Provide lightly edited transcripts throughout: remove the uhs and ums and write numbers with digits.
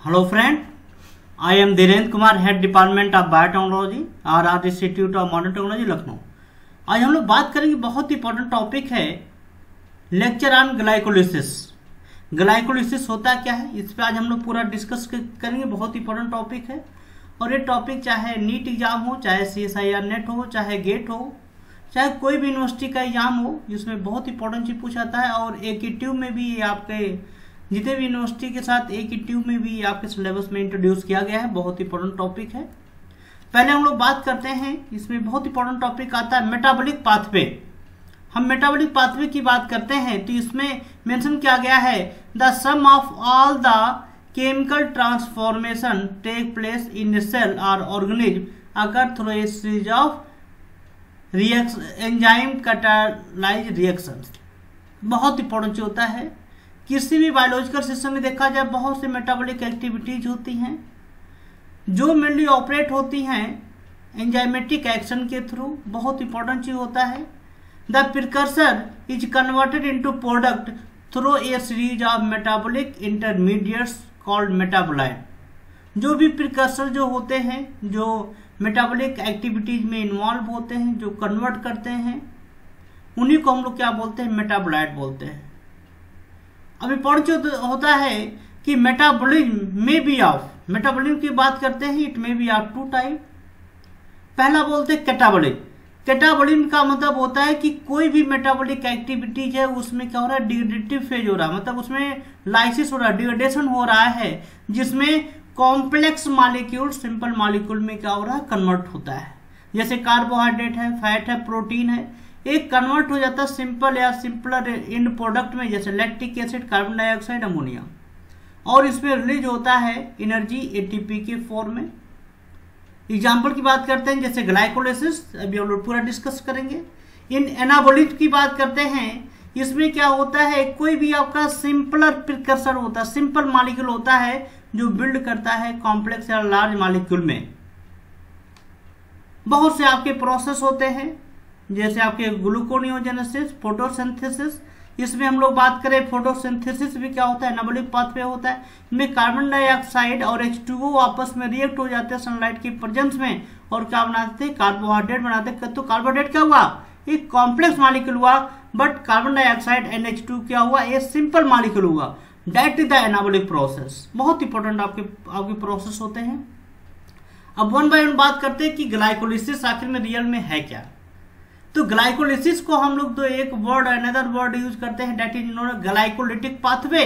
Hello friend, I am Dhirendra Kumar, head department of biotechnology R institute of modern technology Lucknow. आज हम लोग बात करेंगे, बहुत इंपॉर्टेंट टॉपिक है, लेक्चर ऑन ग्लाइकोलिसिस। ग्लाइकोलिसिस होता क्या है, इस पर आज हम लोग पूरा डिस्कस करेंगे। बहुत इंपॉर्टेंट टॉपिक है और ये टॉपिक चाहे नीट एग्जाम हो, चाहे CSIR नेट हो, चाहे गेट हो, चाहे कोई भी यूनिवर्सिटी का एग्जाम हो, जिसमें बहुत इंपॉर्टेंट चीज पूछा जाता है। और एक ही ट्यूब में भी आपके जितने भी यूनिवर्सिटी के साथ एक ही ट्यूब में भी आपके सिलेबस में इंट्रोड्यूस किया गया है। बहुत इंपॉर्टेंट टॉपिक है। पहले हम लोग बात करते हैं, इसमें बहुत इंपॉर्टेंट टॉपिक आता है मेटाबॉलिक पाथवे। हम मेटाबॉलिक पाथवे की बात करते हैं तो इसमें मेंशन किया गया है, the sum of all the chemical transformation take place in cell और ऑर्गेनिज्म अगर through a series of enzyme catalyse reactions. बहुत इंपॉर्टेंट होता है। किसी भी बायोलॉजिकल सिस्टम में देखा जाए, बहुत से मेटाबॉलिक एक्टिविटीज होती हैं जो मेनली ऑपरेट होती हैं एंजाइमेटिक एक्शन के थ्रू। बहुत इंपॉर्टेंट चीज होता है, the precursor is converted into product through a series of metabolic intermediates called metabolite. जो भी प्रिकर्सर जो होते हैं, जो मेटाबॉलिक एक्टिविटीज में इन्वॉल्व होते हैं, जो कन्वर्ट करते हैं, उन्हीं को हम लोग क्या बोलते हैं, मेटाबोलाइट बोलते हैं। अब इंपॉर्टेंट होता है कि मेटाबॉलिज्म में बी ऑफ, मेटाबॉलिज्म की बात करते हैं, इट में बी ऑफ टू टाइप। पहला बोलते हैं कैटाबॉलिज्म। कैटाबॉलिज्म का मतलब होता है कि कोई भी मेटाबॉलिक एक्टिविटीज है उसमें क्या हो रहा है, डिग्रेडेटिव फेज हो रहा है, मतलब उसमें लाइसिस हो रहा है, डिग्रेडेशन हो रहा है, जिसमें कॉम्प्लेक्स मॉलिक्यूल सिंपल मॉलिक्यूल में क्या हो रहा है, कन्वर्ट होता है। जैसे कार्बोहाइड्रेट है, फैट है, प्रोटीन है, एक कन्वर्ट हो जाता है सिंपल या सिंपलर इन प्रोडक्ट में, जैसे lactic acid, carbon dioxide, ammonia, और इसमें रिलीज होता है एनर्जी ATP के फॉर्म में। एग्जाम्पल की बात करते हैं, जैसे ग्लाइकोलिसिस, अभी हम लोग पूरा डिस्कस करेंगे। इन एनाबोलिट की बात करते हैं, इसमें क्या होता है, कोई भी आपका सिंपलर प्रिकर्सर होता है, सिंपल मॉलिक्यूल होता है जो बिल्ड करता है कॉम्प्लेक्स या लार्ज मॉलिक्यूल में। बहुत से आपके प्रोसेस होते हैं, जैसे आपके ग्लूकोनियोजेनेसिस, फोटोसिंथेसिस। इसमें हम लोग बात करें, फोटोसिंथेसिस भी क्या होता है, एनाबॉलिक पाथवे होता है। इनमें कार्बन डाइऑक्साइड और H2O आपस में रिएक्ट हो जाते हैं सनलाइट की प्रेजेंस में, और क्या बनाते हैं, कार्बोहाइड्रेट बनाते हैं। तो कार्बोहाइड्रेट क्या हुआ, एक कॉम्प्लेक्स मॉलिक्यूल हुआ, बट कार्बन डाइऑक्साइड NH2 क्या हुआ, एक सिंपल मॉलिक्यूल हुआ। That is the anabolic process. बहुत इंपॉर्टेंट आपके प्रोसेस होते हैं। अब वन बाय वन बात करते हैं कि ग्लाइकोलिसिस आखिर में रियल में है क्या। तो ग्लाइकोलिसिस को हम लोग तो एक वर्ड अनदर वर्ड यूज करते हैं, that is known glycolytic pathway,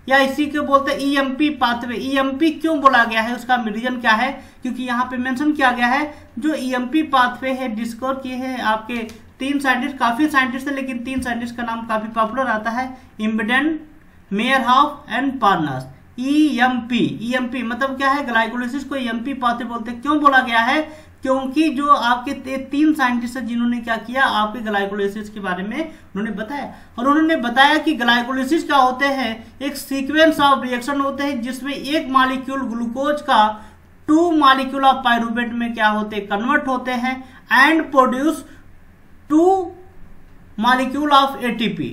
या इसी को बोलते हैं EMP पाथवे। EMP क्यों बोला गया है, उसका रीजन क्या है, क्योंकि यहाँ पे मेंशन किया गया है जो EMP पाथवे है डिस्कवर किए हैं आपके 3 साइंटिस्ट, काफी साइंटिस्ट है लेकिन 3 साइंटिस्ट का नाम काफी पॉपुलर आता है, इम्बेडेन, मेयरहॉफ एंड पार्नस। EMP मतलब क्या है, ग्लाइकोलिसिस को EMP पाथवे बोलते हैं। क्यों बोला गया है, क्योंकि जो आपके 3 साइंटिस्ट हैं जिन्होंने क्या किया, आपके ग्लाइकोलिसिस के बारे में उन्होंने बताया, और उन्होंने बताया कि ग्लाइकोलिसिस क्या होते हैं, एक सीक्वेंस ऑफ रिएक्शन होते हैं जिसमें एक मॉलिक्यूल ग्लूकोज का 2 मॉलिक्यूल ऑफ पाइरुवेट में क्या होते हैं, कन्वर्ट होते हैं and produce 2 molecule of ATP।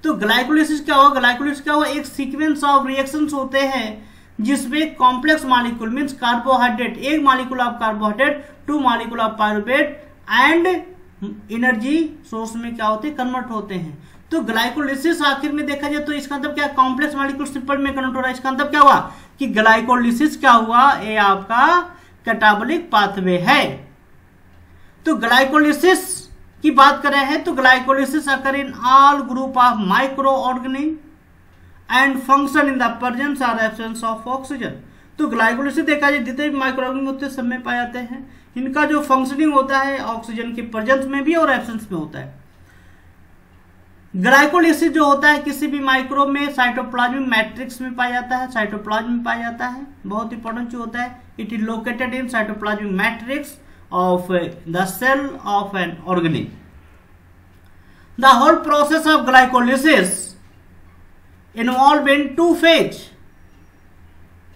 तो ग्लाइकोलिसिस क्या हुआ, ग्लाइकोलिसिस क्या हुआ, एक सीक्वेंस ऑफ रिएक्शंस होते हैं जिसमें कॉम्प्लेक्स मॉलिक्यूल मींस कार्बोहाइड्रेट, एक molecule of carbohydrate, 2 molecule of pyruvate and energy source में क्या होते हैं, कन्वर्ट होते हैं। तो ग्लाइकोलिसिस आखिर में देखा जाए तो इसका मतलब क्या, कॉम्प्लेक्स मॉलिक्यूल सिंपल में कन्वर्ट हो रहा है। इसका मतलब क्या हुआ कि ग्लाइकोलिसिस क्या हुआ, ये आपका कैटाबॉलिक पाथवे है। तो ग्लाइकोलिसिस की बात कर रहे हैं तो glycolysis occur in all group of micro organism and function in the presence और एब्सेंस ऑफ ऑक्सीजन। तो ग्लाइकोलिसिस देखा जाए जितने भी माइक्रो ऑर्गेनिज्म होते हैं सब में पाए जाते हैं। इनका जो फंक्शनिंग होता है ऑक्सीजन की प्रेजेंस में भी और एब्सेंस में होता है। ग्लाइकोलिसिस जो होता है किसी भी माइक्रो में साइटोप्लाज्मिक मैट्रिक्स में पाया जाता है, साइटोप्लाज्म में पाया जाता है। बहुत इंपॉर्टेंट जो होता है, it is located in cytoplasmic matrix of the cell of an organism. The whole process of glycolysis involved in 2 phase.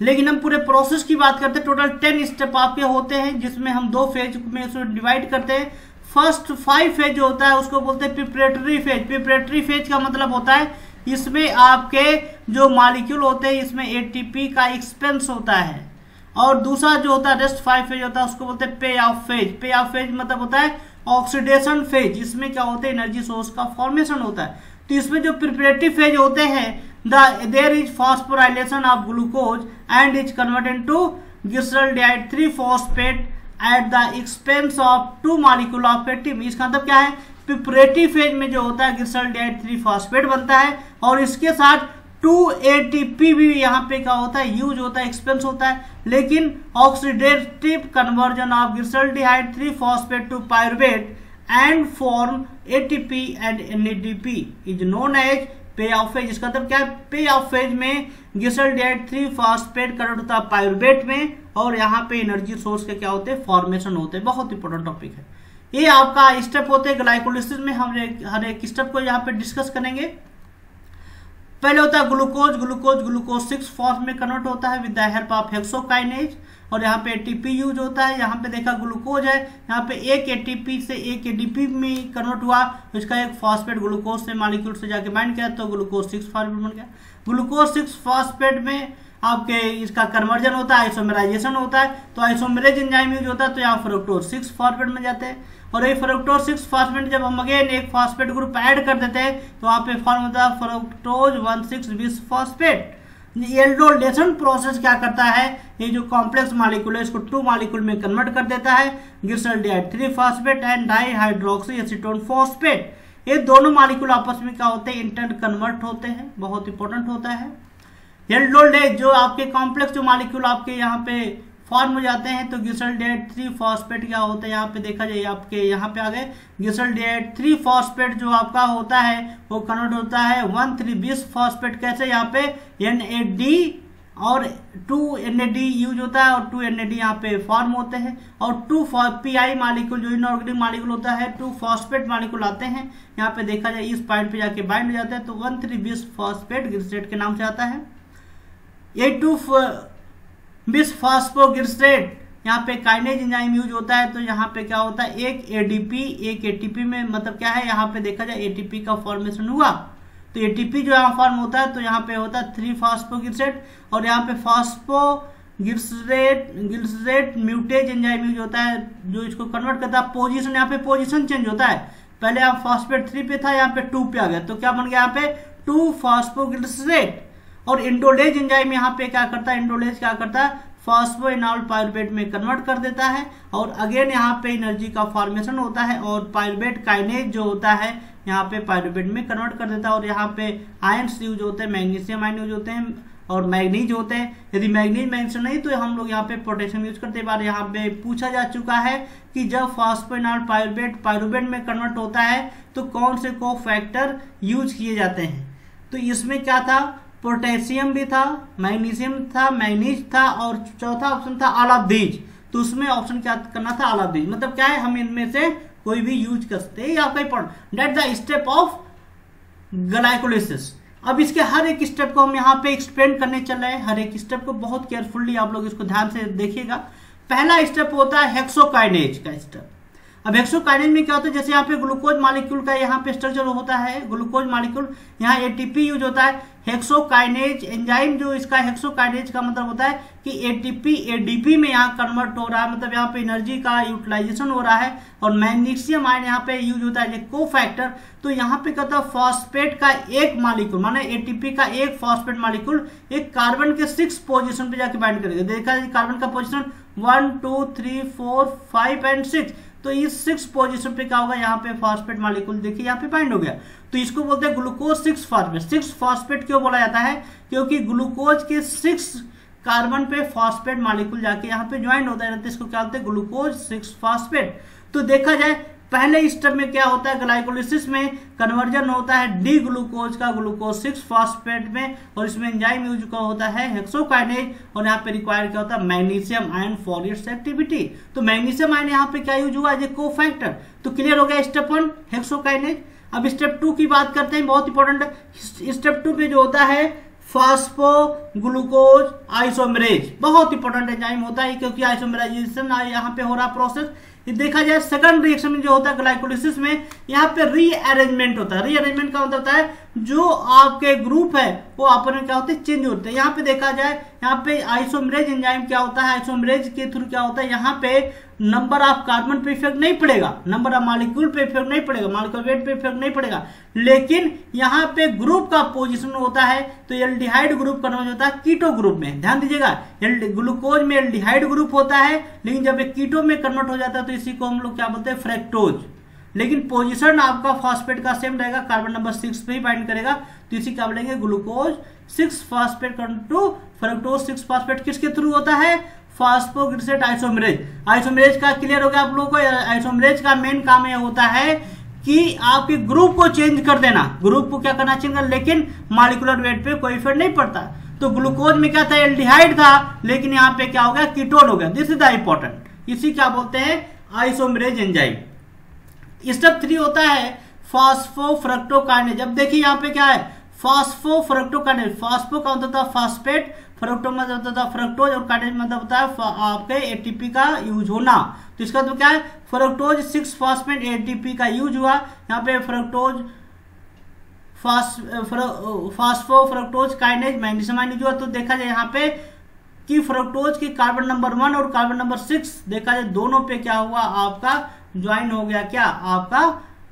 लेकिन हम पूरे प्रोसेस की बात करते हैं, टोटल 10 स्टेप आपके होते हैं जिसमें हम 2 फेज में उसको डिवाइड करते हैं। फर्स्ट 5 फेज जो होता है उसको बोलते हैं प्रिपरेटरी फेज। प्रिपरेटरी फेज का मतलब होता है इसमें आपके जो मॉलिक्यूल होते हैं इसमें एटीपी का एक्सपेंस होता है, और दूसरा जो होता है रेस्ट 5 फेज होता है उसको बोलते हैं पे ऑफ फेज। पे ऑफ फेज मतलब होता है ऑक्सीडेशन फेज, इसमें क्या होता है एनर्जी सोर्स का फॉर्मेशन होता है। तो इसमें जो प्रिपरेटिव फेज होते हैं there is phosphorylation of glucose and is converted into glyceraldehyde three phosphate at the expense of 2 molecule of ATP. इसका मतलब क्या है, प्रिपरेटिव फेज में जो होता है ग्लिसरॉल्डिहाइड 3-फॉस्फेट बनता है और इसके साथ 2 ATP भी यहाँ पे क्या होता है यूज होता है, एक्सपेंस होता है। लेकिन oxidative conversion of glyceraldehyde three phosphate to pyruvate and form ATP and NADP is known as pay off phase. इसका मतलब क्या है, पे ऑफ फेज में ग्लिसरॉल्डिहाइड 3-फॉस्फेट कन्वर्ट होता है पायरुवेट में, और यहाँ पे एनर्जी सोर्स के क्या होते हैं फॉर्मेशन होते हैं। बहुत इंपॉर्टेंट टॉपिक है ये। आपका स्टेप होते हैं ग्लाइकोलिसिस में, हम हर एक स्टेप को यहाँ पे डिस्कस करेंगे। पहले होता है ग्लूकोज। ग्लूकोज 6-फॉस्फेट में कन्वर्ट होता है with the help of hexokinase, और यहाँ पे एटीपी यूज होता है। यहाँ पे देखा ग्लूकोज है, यहाँ पे एक एटीपी से एक एडीपी में कन्वर्ट हुआ, तो इसका एक फॉस्फेट ग्लूकोज से मॉलिक्यूल से जाके बाइंड किया तो ग्लूकोज 6-फॉस्फेट बन गया। ग्लूकोज 6-फॉस्फेट में आपके इसका कन्वर्जन होता है, आइसोमेराइजेशन होता है, तो आइसोमेरेज एंजाइम यूज होता है, तो यहाँ फ्रुक्टोज 6-फॉस्फेट में जाते हैं। और ये फ्रुक्टोज 6-फॉस्फेट जब हम अगेन एक फॉस्फेट ग्रुप ऐड कर देते हैं तो वहाँ पे फॉर्म होता है फ्रुक्टोज 1,6-बिस-फॉस्फेट। एल्डोलेशन प्रोसेस क्या करता है, ये जो कॉम्प्लेक्स मॉलिक्यूल है इसको 2 मॉलिक्यूल में कन्वर्ट कर देता है, glyceraldehyde three phosphate and dihydroxyacetone phosphate. ये दोनों मॉलिक्यूल आपस में क्या होते हैं इंटर कन्वर्ट होते हैं, बहुत इंपॉर्टेंट होता है। एल्डोलेज जो आपके कॉम्प्लेक्स जो मॉलिक्यूल आपके यहाँ पे फॉर्म हो जाते हैं, तो ग्लिसरॉल्डिहाइड 3-फॉस्फेट क्या होता है यहाँ पे देखा जाए, आपके यहाँ पे आ गए ग्लिसरॉल्डिहाइड 3-फॉस्फेट जो आपका होता है वो कन्वर्ट होता है 1,3-बिस-फॉस्फेट। कैसे, यहाँ पे NAD और 2 NAD यूज होता है और 2 NAD यहाँ पे फॉर्म होते हैं, और 2 PI मॉलिक्यूल जो इनऑर्गेनिक मॉलिक्यूल होता है 2-फॉस्फेट मॉलिक्यूल आते हैं, यहाँ पे देखा जाए इस पॉइंट पे जाके बाइंड हो जाते हैं, तो 1,3-बिस-फॉस्फेट ग्लिसरेट के नाम से आता है। ये 2-बिस-फॉस्फोग्लिसरेट यहाँ पे काइनेज एंजाइम यूज होता है, तो यहाँ पे क्या होता है एक ADP एक ATP में, मतलब क्या है यहाँ पे देखा जाए ATP का फॉर्मेशन हुआ, तो ATP जो यहाँ फॉर्म होता है तो यहाँ पे होता है 3-फॉस्फोग्लिसरेट, और यहाँ पे फॉस्फोग्लिसरेट म्यूटेज एंजाइम यूज होता है जो इसको कन्वर्ट करता है पोजीशन। यहाँ पे पोजीशन चेंज होता है, पहले आप फॉस्फेट 3 पे था, यहाँ पे 2 पे आ गया, तो क्या बन गया यहाँ पे 2-फॉस्फोग्लिसरेट। और इंडोलेज एंजाइम यहाँ पे क्या करता है, इंडोलेज क्या करता है फॉस्फोइनॉल पायरुवेट में कन्वर्ट कर देता है, और अगेन यहाँ पे एनर्जी का फॉर्मेशन होता है, और पायरुवेट काइनेज जो होता है यहाँ पे पायरुवेट में कन्वर्ट कर देता है। और यहाँ पे आयंस यूज होते हैं, मैग्नीशियम आयन यूज होते हैं और मैग्नीज होते हैं। यदि मैग्नीज मेंशन नहीं तो हम लोग यहाँ पे पोटेशियम यूज करते हैं। बार यहाँ पे पूछा जा चुका है कि जब फॉस्फोइनॉल पायरुवेट में कन्वर्ट होता है तो कौन से कोफैक्टर यूज किए जाते हैं, तो इसमें क्या था, पोटेशियम भी था, मैग्नीशियम था, मैग्नीज था, और चौथा ऑप्शन था ऑल ऑफ दीज। तो उसमें ऑप्शन क्या करना था, ऑल ऑफ दीज, मतलब क्या है हम इनमें से कोई भी यूज कर सकते हैं। आपका important that the step of glycolysis. अब इसके हर एक स्टेप को हम यहाँ पे एक्सप्लेन करने चल रहे हैं, हर एक स्टेप को बहुत केयरफुली आप लोग इसको ध्यान से देखिएगा। पहला स्टेप होता है हेक्सोकाइनेज का स्टेप। अब हेक्सोकाइनेज में क्या होता है, जैसे यहाँ पे ग्लूकोज मॉलिक्यूल का यहाँ पे स्ट्रक्चर होता है, ग्लूकोज मॉलिक्यूल यहाँ ATP यूज होता है। हेक्सोकाइनेज एंजाइम जो इसका हेक्सोकाइनेज का मतलब होता है कि ATP ADP में यहाँ कन्वर्ट हो रहा है, मतलब यहाँ पे एनर्जी का यूटिलाइजेशन हो रहा है, और मैग्नीशियम आयन यहाँ पे यूज होता है कोफैक्टर। तो यहाँ पे कहता है फॉस्फेट का एक मॉलिक्यूल माने ATP का एक फॉस्फेट मॉलिक्यूल एक कार्बन के 6 पोजीशन पे जाके बाइंड करेगा। देखा कार्बन का पोजीशन 1 2 3 4 5 एंड 6, तो इस 6 पोजीशन पे क्या होगा, यहाँ पे फॉस्फेट मॉलिक्यूल देखिए यहाँ पे बाइंड हो गया, तो इसको बोलते हैं ग्लूकोज 6-फॉस्फेट। 6-फॉस्फेट क्यों बोला जाता है, क्योंकि ग्लूकोज के 6 कार्बन पे फॉस्फेट मॉलिक्यूल जाके यहाँ पे ज्वाइन होता है, तो इसको क्या बोलते हैं ग्लूकोज 6-फॉस्फेट। तो देखा जाए पहले स्टेप में क्या होता है, ग्लाइकोलिसिस में कन्वर्जन होता है डी ग्लूकोज का ग्लूकोज 6-फॉस्फेट में, और इसमें एंजाइम यूज का होता है हेक्सोकाइनेज, और यहाँ पे रिक्वायर क्या होता है magnesium ion for its activity. तो मैग्नीशियम आयन यहाँ पे क्या यूज हुआ एज ए कोफैक्टर। तो क्लियर हो गया स्टेप 1 हेक्सोकाइनेज। अब स्टेप 2 की बात करते हैं, बहुत इंपॉर्टेंट है। स्टेप 2 पे जो होता है फॉस्फोग्लूकोज आइसोमेरेज, बहुत इंपॉर्टेंट एंजाइम होता है क्योंकि आइसोमेराइजेशन यहाँ पे हो रहा प्रोसेस। ये देखा जाए सेकंड रिएक्शन में जो होता है ग्लाइकोलिसिस में, यहाँ पे रीअरेंजमेंट होता है। रीअरेंजमेंट का मतलब होता है जो आपके ग्रुप है वो आपस में क्या होते हैं, चेंज होते हैं। यहाँ पे देखा जाए, यहाँ पे आइसोमरेज एंजाइम क्या होता है, आइसोमरेज के थ्रू क्या होता है, यहाँ पे नंबर ऑफ कार्बन पे इफेक्ट नहीं पड़ेगा, नंबर ऑफ मॉलिक्यूल पे इफेक्ट नहीं पड़ेगा, मॉलिक्यूल वेट पे इफेक्ट नहीं पड़ेगा, लेकिन यहाँ पे ग्रुप का पोजीशन होता है तो एल्डिहाइड ग्रुप कन्वर्ट होता है कीटो ग्रुप में। ध्यान दीजिएगा, ग्लूकोज में एल्डिहाइड ग्रुप होता है, लेकिन जब एक कीटो में कन्वर्ट हो जाता है तो इसी को हम लोग क्या बोलते हैं, फ्रैक्टोज। लेकिन पोजीशन आपका फॉस्फेट का सेम रहेगा, कार्बन नंबर 6 पे ही बाइंड करेगा, तो इसी क्या बोलेंगे, glucose 6 phosphate to fructose 6 phosphate किसके थ्रू होता है, फॉस्फोग्लिसरेट आइसोमरेज। आइसोमरेज का क्लियर हो गया आप लोगों को। आइसोमरेज का मेन काम यह होता है कि आपके ग्रुप को चेंज कर देना, ग्रुप को क्या करना चाहिए, लेकिन मॉलिक्यूलर वेट पे कोई इफेक्ट नहीं पड़ता। तो ग्लूकोज में क्या था, एल्डिहाइड था, लेकिन यहाँ पे क्या हो गया, कीटोन हो गया। दिस इज द इंपॉर्टेंट, इसी क्या बोलते हैं, आइसोमरेज एंजाइम। स्टेप 3 होता है फॉस्फोफ्रक्टोकाइनेज। अब देखिए यहाँ पे क्या है, फॉस्फोफ्रक्टोकाइनेज। फॉस्फो का मतलब था फॉस्फेट, फ्रक्टो मतलब होता था फ्रक्टोज, और काइनेज मतलब होता है आपके एटीपी का यूज होना। तो इसका मतलब क्या है, फ्रक्टोज 6 फॉस्फेट एटीपी का यूज हुआ, यहाँ पे fructose phosphofructokinase magnesium ion use हुआ। तो देखा जाए यहाँ पे कि फ्रक्टोज की कार्बन नंबर 1 और कार्बन नंबर 6 देखा जाए दोनों पे क्या हुआ, आपका ज्वाइन हो गया, क्या आपका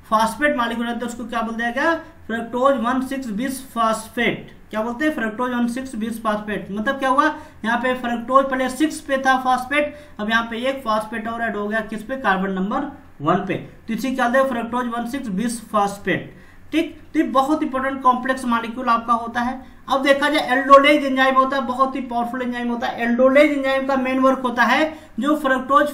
फॉस्फेट मॉलिक्यूल, तो उसको क्या बोल दिया गया, फ्रक्टोज 1,6-20 फॉस्फेट। क्या बोलते हैं, फ्रक्टोज 1,6-20 फॉस्फेट। मतलब क्या हुआ, यहाँ पे फ्रक्टोज पहले 6 पे था फॉस्फेट, अब यहाँ पे एक फॉस्फेट और ऐड हो गया किस पे, कार्बन नंबर 1 पे। तो इसी क्या होता है, फ्रक्टोज 1,6-20 फॉस्फेट। ठीक, तो ये बहुत इंपॉर्टेंट कॉम्प्लेक्स मॉलिक्यूल आपका होता है। अब देखा जाए एल्डोलेज एंजाइम होता है, बहुत ही पावरफुल एंजाइम होता है। एल्डोलेज एंजाइम का मेन वर्क होता है जो फ्रक्टोज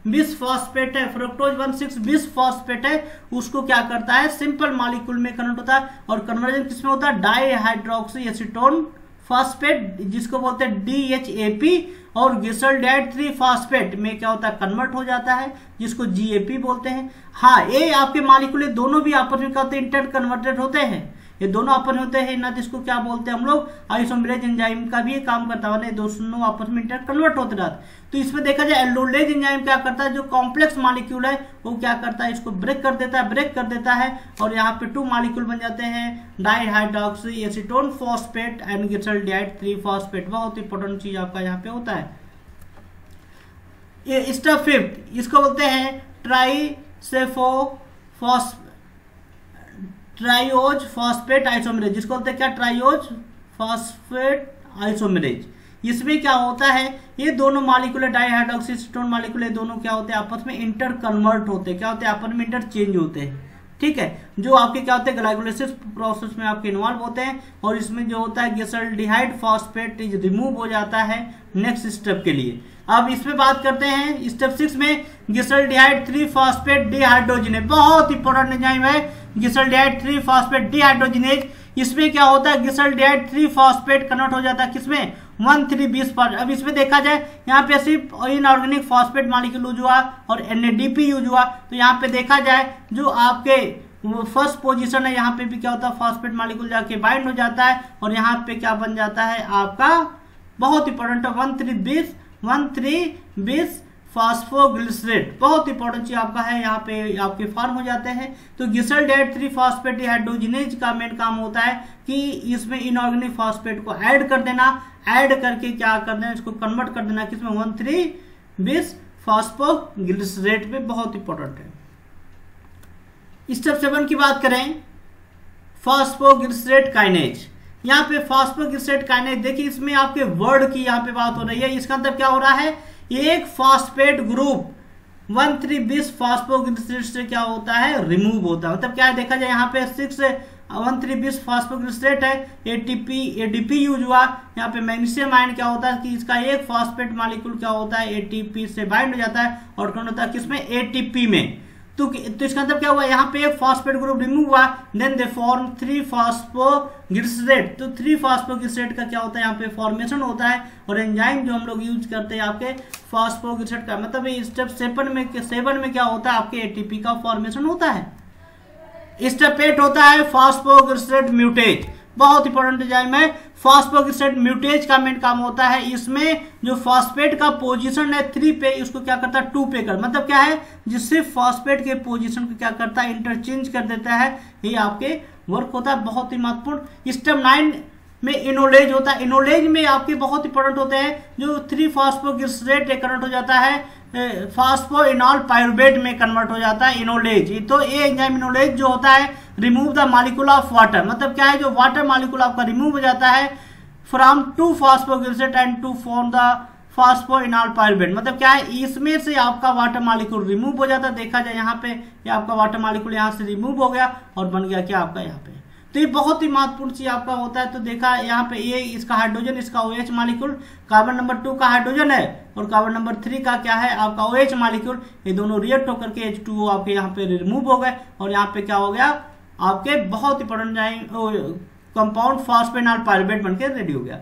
20 फॉस्फेट है, फ्रक्टोज 1,6-20 फॉस्फेट है, उसको क्या करता है, सिंपल मॉलिक्यूल में कन्वर्ट होता है। और कन्वर्जन किसमें होता है, डाईहाइड्रोक्सी एसीटोन फॉस्फेट, जिसको बोलते हैं DHAP, और ग्लिसरॉल्डिहाइड 3 फॉस्फेट में क्या होता है, कन्वर्ट हो जाता है, जिसको GAP बोलते हैं। हाँ, ये आपके मॉलिक्यूल दोनों भी आपस में क्या होते हैं, इंटर कन्वर्टेड होते हैं, ये दोनों आपस में होते हैं ना, जिसको क्या बोलते हैं हम लोग, आइसोमरेज एंजाइम का भी काम करता है, दोनों आपस में इंटर कन्वर्ट होते रहते। तो इसमें देखा जाए एल्डोलेज एंजाइम क्या करता है, जो कॉम्प्लेक्स मॉलिक्यूल है वो क्या करता है, इसको ब्रेक कर देता है, और यहाँ पे 2 मॉलिक्यूल बन जाते हैं, dihydroxy acetone phosphate and glyceraldehyde 3 phosphate. बहुत इंपॉर्टेंट चीज आपका यहाँ पे होता है। ये स्टेप 5 इसको बोलते हैं ट्राइओज फॉस्फेट आइसोमरेज, जिसको बोलते हैं क्या, ट्राइओज फॉस्फेट आइसोमरेज। इसमें क्या होता है, ये दोनों मॉलिक्यूल डाईहाइड्रोक्सी एसीटोन मॉलिक्यूल दोनों क्या होते हैं, आपस में इंटर कन्वर्ट होते हैं, क्या होते हैं, आपस में इंटर चेंज होते हैं। ठीक है, जो आपके क्या होते हैं, ग्लाइकोलाइसिस प्रोसेस में आपके इन्वॉल्व होते हैं, और इसमें जो होता है ग्लिसरॉल्डिहाइड फॉस्फेट रिमूव हो जाता है नेक्स्ट स्टेप के लिए। अब इसमें बात करते हैं स्टेप 6 में, ग्लिसरॉल्डिहाइड 3 फॉस्फेट डिहाइड्रोजिनेज, बहुत इंपॉर्टेंट एंजाइम है ग्लिसरॉल्डिहाइड 3 फॉस्फेट डिहाइड्रोजिनेज। इसमें क्या होता है, ग्लिसरॉल्डिहाइड 3 फॉस्फेट कन्वर्ट हो जाता है किसमें, 1,3-20 पर। अब इसमें देखा जाए, यहाँ पे सिर्फ इनऑर्गेनिक फॉस्फेट मॉलिक्यूल यूज हुआ और NADP यूज हुआ। तो यहाँ पे देखा जाए जो आपके फर्स्ट पोजीशन है, यहाँ पे भी क्या होता है, फॉस्फेट मॉलिक्यूल जाके बाइंड हो जाता है, और यहाँ पे क्या बन जाता है आपका, बहुत इंपॉर्टेंट है, 1,3-20 फॉस्फोग्लिसरेट, बहुत इंपॉर्टेंट चीज आपका है, यहाँ पे आपके फॉर्म हो जाते हैं। तो ग्लिसरॉल्डिहाइड 3 फॉस्फेट डिहाइड्रोजिनेज का मेन काम होता है कि इसमें इनऑर्गेनिक फॉस्फेट को ऐड कर देना, ऐड करके क्या कर देना, इसको कन्वर्ट कर देना किसमें, 1,3-20 फॉस्फोग्लिसरेट में, बहुत इंपॉर्टेंट है। स्टेप 7 की बात करें, फॉस्फोग्लिसरेट काइनेज। यहाँ पे फॉस्फोग्लिसरेट काइनेज देखिए, इसमें आपके वर्ड की यहाँ पे बात हो रही है। इसका मतलब क्या हो रहा है, एक फॉस्फेट ग्रुप 1,3-20 फॉस्फोग्लिसरेट से क्या होता है, रिमूव होता है। मतलब क्या है, देखा जाए यहाँ पे 1,3-20 फॉस्फोग्लिसरेट है, ADP यूज हुआ। यहाँ पे मैग्नीशियम आयन क्या होता है कि इसका एक फॉस्फेट मॉलिक्यूल क्या होता है, ATP से बाइंड हो जाता है और कौन होता है किसमें, ATP में। तो इसका मतलब क्या हुआ, यहाँ पे एक फॉस्फेट ग्रुप रिमूव हुआ, देन दे फॉर्म 3 फॉस्फोग्लिसरेट। तो 3 फॉस्फोग्लिसरेट का क्या होता है, यहाँ पे फॉर्मेशन होता है, और एंजाइम जो हम लोग यूज करते हैं आपके फॉस्फोग्लिसरेट का, मतलब स्टेप 7 में क्या होता है, आपके ATP का फॉर्मेशन होता है। स्टेप 8 होता है फॉस्फोग्लिसरेट म्यूटेज। बहुत इंपॉर्टेंट एंजाइम है। फॉस्फोग्लिसराइड म्यूटेज का मेन काम होता है, इसमें जो फॉस्फेट का पोजीशन है 3 पे, उसको क्या करता है 2 पे कर, मतलब क्या है जिससे फॉस्फेट के पोजीशन को क्या करता है इंटरचेंज कर देता है, ये आपके वर्क होता है, बहुत ही महत्वपूर्ण। स्टेप 9 में इनोलेज होता है। इनोलेज में आपके बहुत इंपॉर्टेंट होते हैं, जो 3 फॉस्फोग्लिसरेट कन्वर्ट हो जाता है फॉस्फोइनॉल पाइरुवेट में कन्वर्ट हो जाता है इनोलेज। तो ये एंजाइम इनोलेज जो होता है remove the molecule of water, मतलब क्या है जो वाटर मॉलिक्यूल आपका रिमूव हो जाता है from 2 phosphoglycerate and to form the phosphoenol pyruvate, मतलब क्या है इसमें से आपका वाटर मॉलिक्यूल रिमूव हो जाता है। देखा जाए यहाँ पे ये आपका वाटर मॉलिक्यूल यहाँ से रिमूव हो गया और बन गया क्या आपका यहाँ पे। तो ये बहुत ही महत्वपूर्ण चीज आपका होता है। तो देखा यहाँ पे ये इसका हाइड्रोजन, इसका OH मॉलिक्यूल, कार्बन नंबर 2 का हाइड्रोजन है और कार्बन नंबर 3 का क्या है आपका OH मॉलिक्यूल, ये दोनों रिएक्ट होकर के H2O आपके यहाँ पे रिमूव हो गए और यहाँ पे क्या हो गया आपके बहुत इंपॉर्टेंट कंपाउंड फॉस्फोइनॉल पाइरुवेट बनकर रेडी हो गया।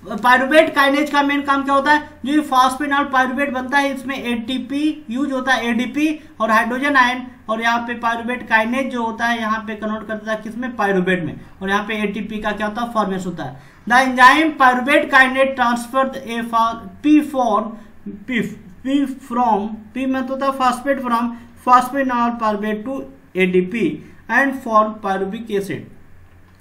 पाइरुवेट काइनेज का मेन काम क्या होता है, जो ये फॉस्फोइनॉल पाइरुवेट बनता है इसमें ATP यूज होता है, ADP और हाइड्रोजन आयन, और यहाँ पे पाइरुवेट काइनेज जो होता है यहाँ पे कन्वर्ट करता है किसमें पाइरुवेट में, और यहाँ पे ATP का क्या होता है फॉर्मेशन होता है। The enzyme pyruvate kinase transfer P from P में तो होता है phosphate from phosphoenolpyruvate to ADP and form pyruvic acid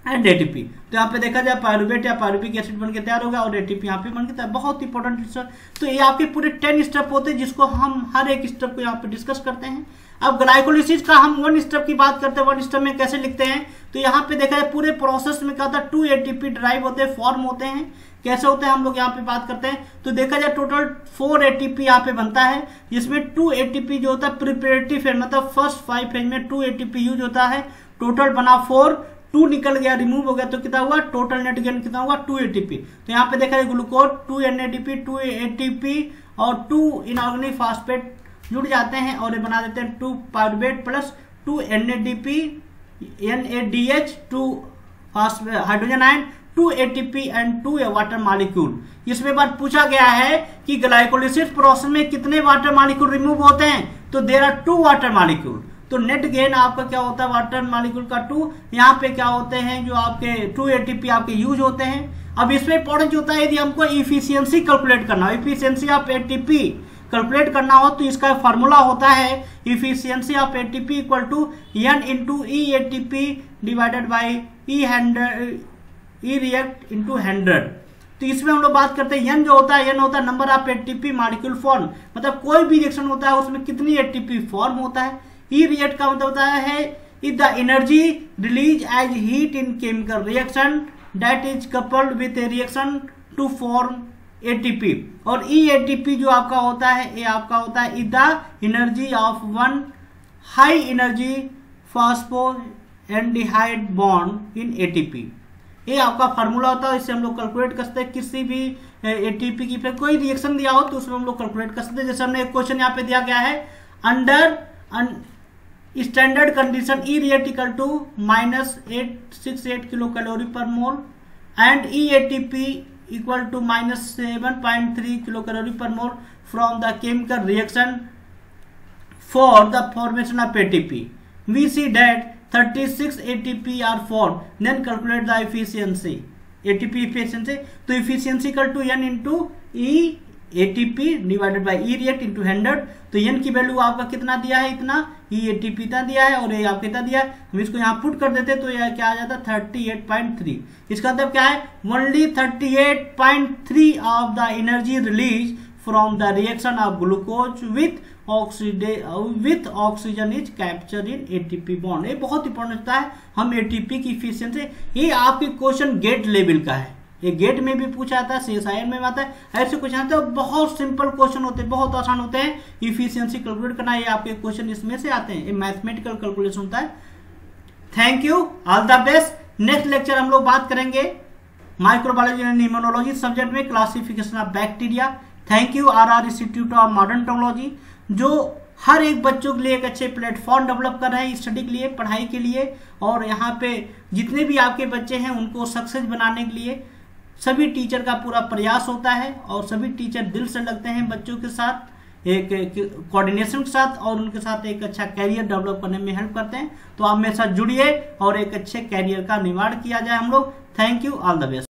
and ATP। तो यहाँ पे देखा जाए पाइरुवेट या पाइरुविक एसिड बनके तैयार होगा और ATP यहाँ पे बनके तैयार, बहुत इंपॉर्टेंट सर। तो ये आपके पूरे 10 स्टेप होते हैं जिसको हम हर एक स्टेप को यहाँ पे डिस्कस करते हैं। अब ग्लाइकोलिसिस का हम 1 स्टेप की बात करते हैं, 1 स्टेप में कैसे लिखते हैं। तो यहाँ पे देखा जाए पूरे प्रोसेस में क्या होता है 2 ATP ड्राइव होते हैं, फॉर्म होते हैं, कैसे होते हैं हम लोग यहाँ पे बात करते हैं। तो देखा जाए टोटल 4 ATP यहाँ पे बनता है, जिसमें 2 ATP जो होता है प्रिपरेटिव फेज, मतलब फर्स्ट 5 फेज में 2 ATP यूज होता है, टोटल बना 4, 2 निकल गया रिमूव हो गया तो कितना हुआ टोटल नेट गेन कितना हुआ 2 ATP। तो यहाँ पे देखा जाए ग्लूकोज 2 NADP 2 ATP और 2 इनऑर्गेनिक फास्फेट जुड़ जाते हैं और ये बना देते हैं 2 pyruvate plus 2 NADP NADH 2 hydrogen ion 2 ATP and 2 water molecule. इसमें बार पूछा गया है कि ग्लाइकोलिसिस प्रोसेस में कितने वाटर मॉलिक्यूल रिमूव होते हैं, तो देयर आर 2 वाटर मॉलिक्यूल। तो नेट गेन आपका क्या होता है वाटर मॉलिक्यूल का 2, यहाँ पे क्या होते हैं जो आपके 2 ATP आपके यूज होते हैं। अब इसमें इंपॉर्टेंट होता है यदि हमको इफिशियंसी कैलकुलेट करना हो, इफिशियंसी ऑफ ATP कैलकुलेट करना हो तो इसका फार्मूला होता है efficiency of ATP equal to N into EATP divided by E react into 100। तो इसमें हम लोग बात करते हैं N जो होता है, N होता है number of ATP molecule form, मतलब कोई भी रिएक्शन होता है उसमें कितनी ATP फॉर्म होता है। E रिएक्ट का मतलब होता है is the energy release as heat in chemical reaction that is coupled with a reaction to form ATP। और EATP जो आपका होता है ये आपका होता है is the energy of 1 high energy phosphoaldehyde bond in ATP। ये आपका फार्मूला होता है, इससे हम लोग कैलकुलेट कर सकते हैं किसी भी ATP की कोई रिएक्शन दिया हो तो उसमें हम लोग कैलकुलेट कर सकते हैं। जैसे हमने एक क्वेश्चन यहाँ पे दिया गया है, under standard condition E react equal to -868 kilocalorie per mole and EATP equal to -7.3 kilocalorie per mole from the chemical reaction for the formation of ATP। We see that 36 ATP are formed, then calculate the efficiency ATP efficiency। तो efficiency equal to N into EATP divided by E react into 100। तो N की value आपका कितना दिया है, इतना EATP इतना दिया है और ये आपका कितना दिया है, हम इसको यहाँ पुट कर देते तो यह क्या आ जाता 38.3। इसका मतलब क्या है only 38.3 of the energy release from the reaction of glucose with oxygen is capture in ATP bond. ये बहुत इंपॉर्टेंट होता है, हम ATP की इफिशियंसी, ये आपके क्वेश्चन गेट लेवल का है, ये गेट में भी पूछा जाता है, CSIR में आता है, ऐसे क्वेश्चन आते हैं, बहुत सिंपल क्वेश्चन होते हैं, बहुत आसान होते हैं। इफिशियंसी कैलकुलेट करना ये आपके क्वेश्चन इसमें से आते हैं, ये मैथमेटिकल कैलकुलेशन होता है। Thank you, all the best. Next lecture हम लोग बात करेंगे माइक्रोबायोलॉजी एंड इम्यूनोलॉजी सब्जेक्ट में classification of bacteria. Thank you RR institute of modern technology, जो हर एक बच्चों के लिए एक अच्छे प्लेटफॉर्म डेवलप कर रहे हैं स्टडी के लिए, पढ़ाई के लिए, और यहाँ पे जितने भी आपके बच्चे हैं उनको सक्सेस बनाने के लिए सभी टीचर का पूरा प्रयास होता है और सभी टीचर दिल से लगते हैं बच्चों के साथ। एक कोऑर्डिनेशन के साथ और उनके साथ एक अच्छा कैरियर डेवलप करने में हेल्प करते हैं। तो आप मेरे साथ जुड़िए और एक अच्छे कैरियर का निर्माण किया जाए हम लोग। Thank you, all the best.